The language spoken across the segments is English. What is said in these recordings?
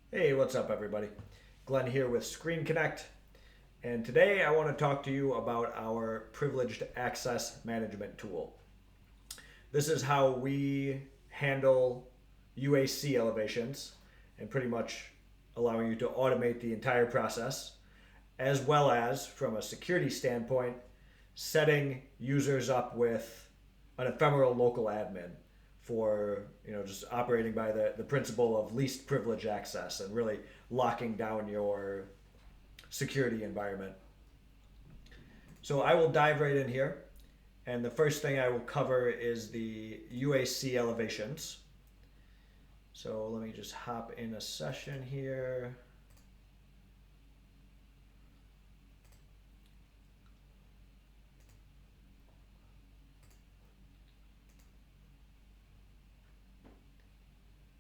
Hey, what's up, everybody? Glenn here with ScreenConnect, and today I want to talk to you about our privileged access management tool. This is how we handle UAC elevations and pretty much allowing you to automate the entire process, as well as, from a security standpoint, setting users up with an ephemeral local admin for just operating by the principle of least privilege access and really locking down your security environment. So I will dive right in here, and the first thing I will cover is the UAC elevations. So let me just hop in a session here.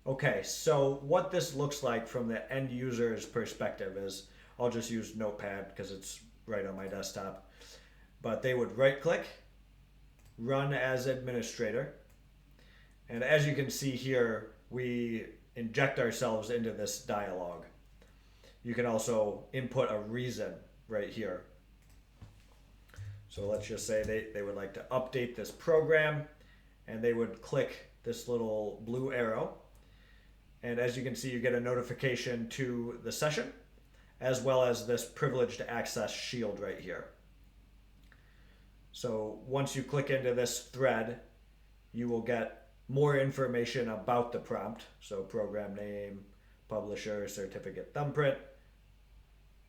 Okay, so what this looks like from the end user's perspective is I'll just use Notepad because it's right on my desktop. But they would right click, run as administrator. And as you can see here, we inject ourselves into this dialog. You can also input a reason right here. So let's just say they would like to update this program, and they would click this little blue arrow. And as you can see, you get a notification to the session, as well as this privileged access shield right here. So once you click into this thread, you will get more information about the prompt. So program name, publisher, certificate thumbprint,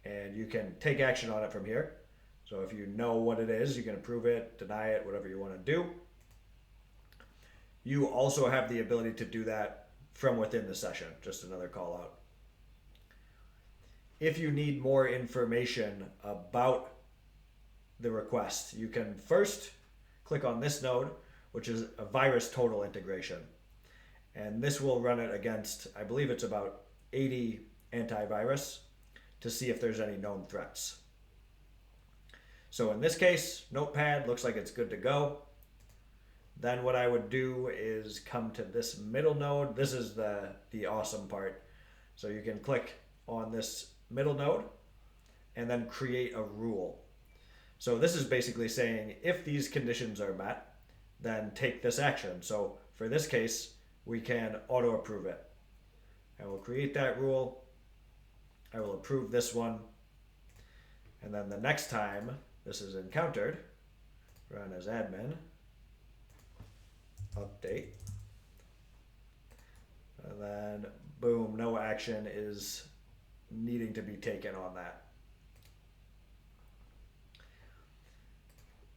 and you can take action on it from here. So if you know what it is, you can approve it, deny it, whatever you want to do. You also have the ability to do that from within the session, just another call out. If you need more information about the request, you can first click on this node, which is a virus total integration. And this will run it against, I believe it's about 80 antivirus to see if there's any known threats. So in this case, Notepad looks like it's good to go. Then what I would do is come to this middle node. This is the awesome part. So you can click on this middle node and then create a rule. So this is basically saying if these conditions are met, then take this action. So for this case, we can auto approve it. I will create that rule. I will approve this one. And then the next time this is encountered, run as admin, update, and then boom, no action is needing to be taken on that.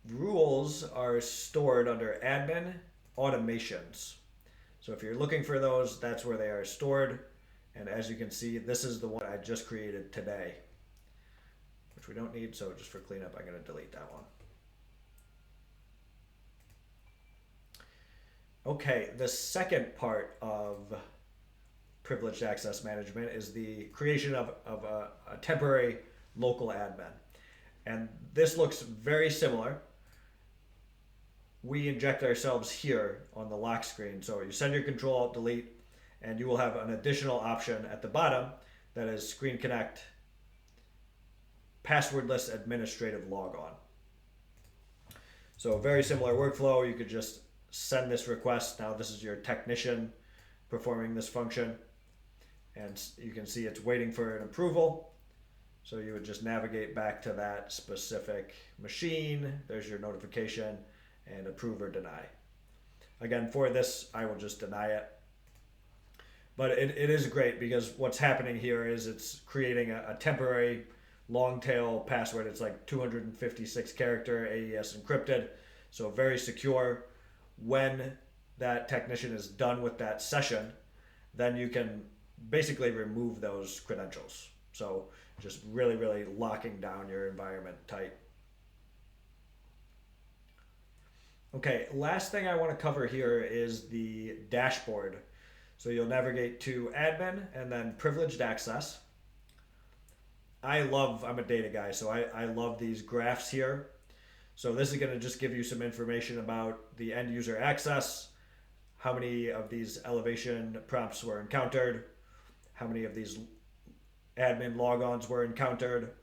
Rules are stored under admin automations. So if you're looking for those, that's where they are stored. And as you can see, this is the one I just created today, which we don't need. So just for cleanup, I'm going to delete that one. Okay, the second part of privileged access management is the creation of a temporary local admin. And this looks very similar. We inject ourselves here on the lock screen. So you send your Control Alt Delete, and you will have an additional option at the bottom that is ScreenConnect passwordless administrative logon. So very similar workflow. You could just send this request. Now this is your technician performing this function, and you can see it's waiting for an approval. So you would just navigate back to that specific machine. There's your notification and approve or deny. Again, for this, I will just deny it. But it is great because what's happening here is it's creating a temporary long tail password. It's like 256 character AES encrypted, so very secure. When that technician is done with that session, then you can basically remove those credentials. So just really, really locking down your environment tight. Okay, last thing I want to cover here is the dashboard. So you'll navigate to admin and then privileged access. I'm a data guy, so I love these graphs here. So this is going to just give you some information about the end user access, how many of these elevation prompts were encountered, how many of these admin logons were encountered,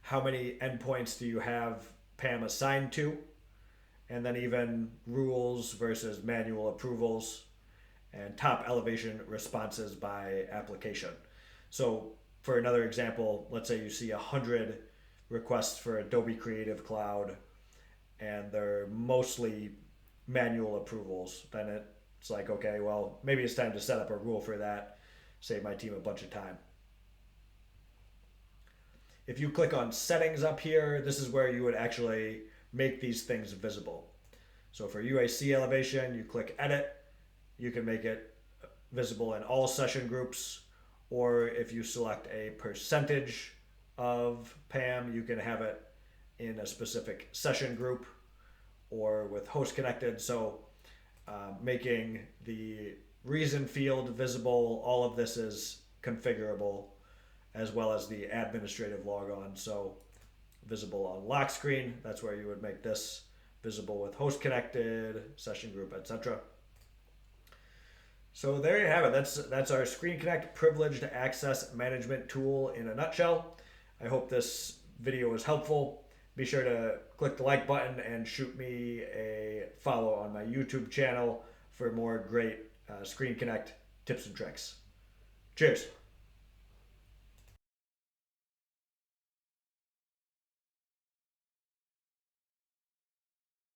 how many endpoints do you have PAM assigned to, and then even rules versus manual approvals, and top elevation responses by application. So for another example, let's say you see 100 requests for Adobe Creative Cloud and they're mostly manual approvals. Then it's like, okay, well, maybe it's time to set up a rule for that, save my team a bunch of time. If you click on settings up here, this is where you would actually make these things visible. So for UAC elevation, you click edit, you can make it visible in all session groups, or if you select a percentage of PAM, you can have it in a specific session group or with host connected. So making the reason field visible, all of this is configurable, as well as the administrative logon. So visible on lock screen, that's where you would make this visible with host connected, session group, etc. So there you have it. That's our ScreenConnect privileged access management tool in a nutshell. I hope this video was helpful. Be sure to click the like button and shoot me a follow on my YouTube channel for more great ScreenConnect tips and tricks. Cheers.